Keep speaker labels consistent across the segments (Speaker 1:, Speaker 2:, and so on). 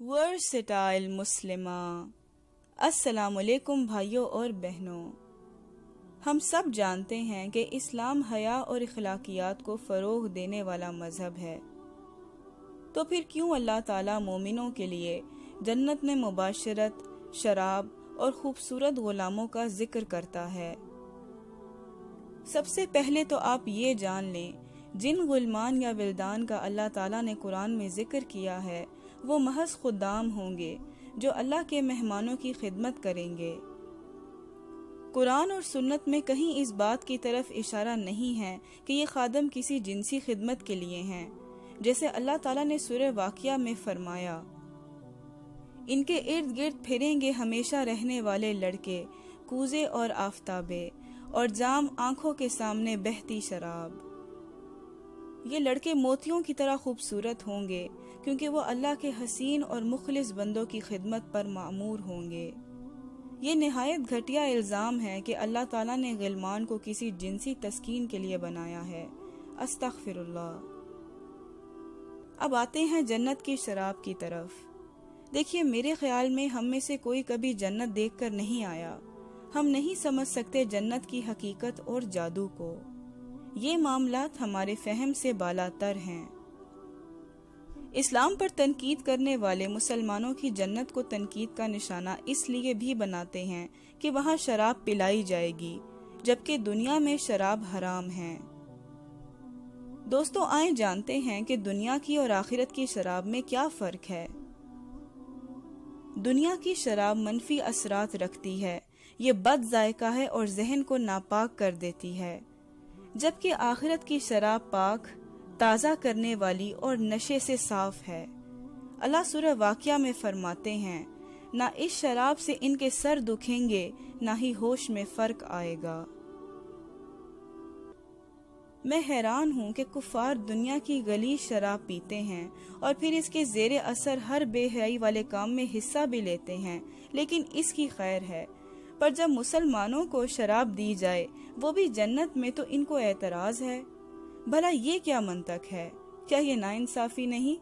Speaker 1: Versatile مسلمہ۔ السلام علیکم بھائیوں اور بہنوں۔ ہم سب جانتے ہیں کہ اسلام حیا اور اخلاقیات کو فروغ دینے والا مذہب ہے، تو پھر کیوں اللہ تعالیٰ مومنوں کے لیے جنت میں مباشرت، شراب اور خوبصورت غلاموں کا ذکر کرتا ہے؟ سب سے پہلے تو آپ یہ جان لیں، جن غلمان یا ولدان کا اللہ تعالیٰ نے قرآن میں ذکر کیا ہے وہ محض خدام ہوں گے جو اللہ کے مہمانوں کی خدمت کریں گے۔ قرآن اور سنت میں کہیں اس بات کی طرف اشارہ نہیں ہے کہ یہ خادم کسی جنسی خدمت کے لیے ہیں، جیسے اللہ تعالیٰ نے سورہ واقعہ میں فرمایا، ان کے ارد گرد پھریں گے ہمیشہ رہنے والے لڑکے، کوزے اور آفتابے، اور جام آنکھوں کے سامنے بہتی شراب۔ یہ لڑکے موتیوں کی طرح خوبصورت ہوں گے کیونکہ وہ اللہ کے حسین اور مخلص بندوں کی خدمت پر مأمور ہوں گے۔ یہ نہایت گھٹیا الزام ہے کہ اللہ تعالیٰ نے غلمان کو کسی جنسی تسکین کے لیے بنایا ہے، استغفر اللہ۔ اب آتے ہیں جنت کی شراب کی طرف۔ دیکھیے، میرے خیال میں ہم میں سے کوئی کبھی جنت دیکھ کر نہیں آیا، ہم نہیں سمجھ سکتے جنت کی حقیقت اور جادو کو۔ یہ معاملات ہمارے فہم سے بالاتر ہیں۔ اسلام پر تنقید کرنے والے مسلمانوں کی جنت کو تنقید کا نشانہ اس لیے بھی بناتے ہیں کہ وہاں شراب پلائی جائے گی، جبکہ دنیا میں شراب حرام ہے۔ دوستو، آئیں جانتے ہیں کہ دنیا کی اور آخرت کی شراب میں کیا فرق ہے۔ دنیا کی شراب منفی اثرات رکھتی ہے، یہ بد ذائقہ ہے اور ذہن کو ناپاک کر دیتی ہے، جبکہ آخرت کی شراب پاک، تازہ کرنے والی اور نشے سے صاف ہے۔ اللہ سورہ واقعہ میں فرماتے ہیں، نہ اس شراب سے ان کے سر دکھیں گے، نہ ہی ہوش میں فرق آئے گا۔ میں حیران ہوں کہ کفار دنیا کی غلیظ شراب پیتے ہیں اور پھر اس کے زیر اثر ہر بے حیائی والے کام میں حصہ بھی لیتے ہیں، لیکن اس کی خیر ہے۔ پر جب مسلمانوں کو شراب دی جائے، وہ بھی جنت میں، تو ان کو اعتراض ہے۔ بھلا یہ کیا منطق ہے؟ کیا یہ ناانصافی نہیں؟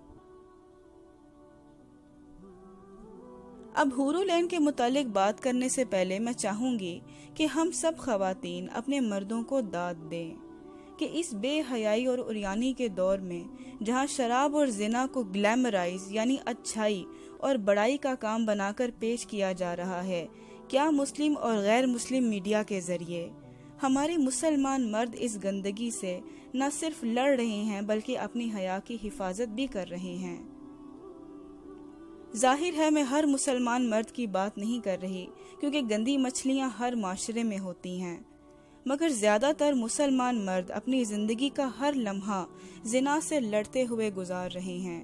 Speaker 1: اب حور العین کے متعلق بات کرنے سے پہلے میں چاہوں گی کہ ہم سب خواتین اپنے مردوں کو داد دیں کہ اس بے حیائی اور عریانی کے دور میں جہاں شراب اور زنا کو گلیمرائز یعنی اچھائی اور بڑائی کا کام بنا کر پیش کیا جا رہا ہے، کیا مسلم اور غیر مسلم میڈیا کے ذریعے ہمارے مسلمان مرد اس گندگی سے نہ صرف لڑ رہے ہیں بلکہ اپنی حیا کی حفاظت بھی کر رہے ہیں؟ ظاہر ہے میں ہر مسلمان مرد کی بات نہیں کر رہی، کیونکہ گندی مچھلیاں ہر معاشرے میں ہوتی ہیں، مگر زیادہ تر مسلمان مرد اپنی زندگی کا ہر لمحہ زنا سے لڑتے ہوئے گزار رہے ہیں۔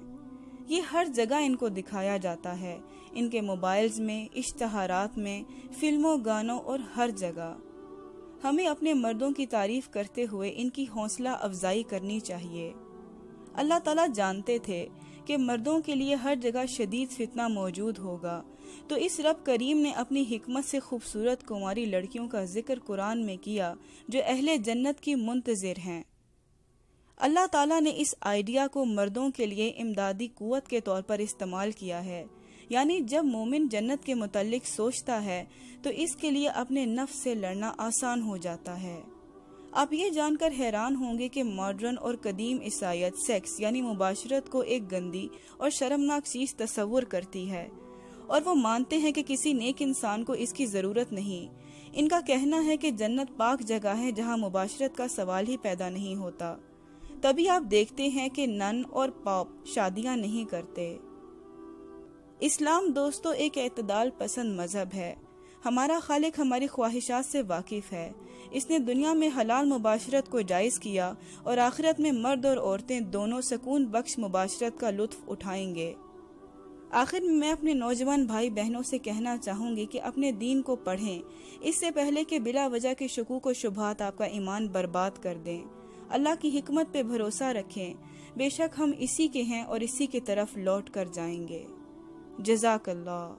Speaker 1: یہ ہر جگہ ان کو دکھایا جاتا ہے، ان کے موبائلز میں، اشتہارات میں، فلموں، گانوں اور ہر جگہ۔ ہمیں اپنے مردوں کی تعریف کرتے ہوئے ان کی حوصلہ افزائی کرنی چاہیے۔ اللہ تعالیٰ جانتے تھے کہ مردوں کے لیے ہر جگہ شدید فتنہ موجود ہوگا، تو اس رب کریم نے اپنی حکمت سے خوبصورت کماری لڑکیوں کا ذکر قرآن میں کیا جو اہل جنت کی منتظر ہیں۔ اللہ تعالیٰ نے اس آئیڈیا کو مردوں کے لیے امدادی قوت کے طور پر استعمال کیا ہے، یعنی جب مومن جنت کے متعلق سوچتا ہے تو اس کے لیے اپنے نفس سے لڑنا آسان ہو جاتا ہے۔ آپ یہ جان کر حیران ہوں گے کہ ماڈرن اور قدیم عیسائیت سیکس یعنی مباشرت کو ایک گندی اور شرمناک چیز تصور کرتی ہے، اور وہ مانتے ہیں کہ کسی نیک انسان کو اس کی ضرورت نہیں۔ ان کا کہنا ہے کہ جنت پاک جگہ ہے جہاں مباشرت کا سوال ہی پیدا نہیں ہوتا۔ تبھی آپ دیکھتے ہیں کہ نن اور پاپ شادیاں نہیں کرتے۔ اسلام دوستو ایک اعتدال پسند مذہب ہے۔ ہمارا خالق ہماری خواہشات سے واقف ہے۔ اس نے دنیا میں حلال مباشرت کو جائز کیا اور آخرت میں مرد اور عورتیں دونوں سکون بخش مباشرت کا لطف اٹھائیں گے۔ آخر میں اپنے نوجوان بھائی بہنوں سے کہنا چاہوں گی کہ اپنے دین کو پڑھیں، اس سے پہلے کہ بلا وجہ کے شکوک و شبہات آپ کا ایمان برباد کر دیں۔ اللہ کی حکمت پہ بھروسہ رکھیں، بے شک ہم اسی کے ہیں اور اسی کی طرف لوٹ کر جائیں گے۔ جزاک اللہ۔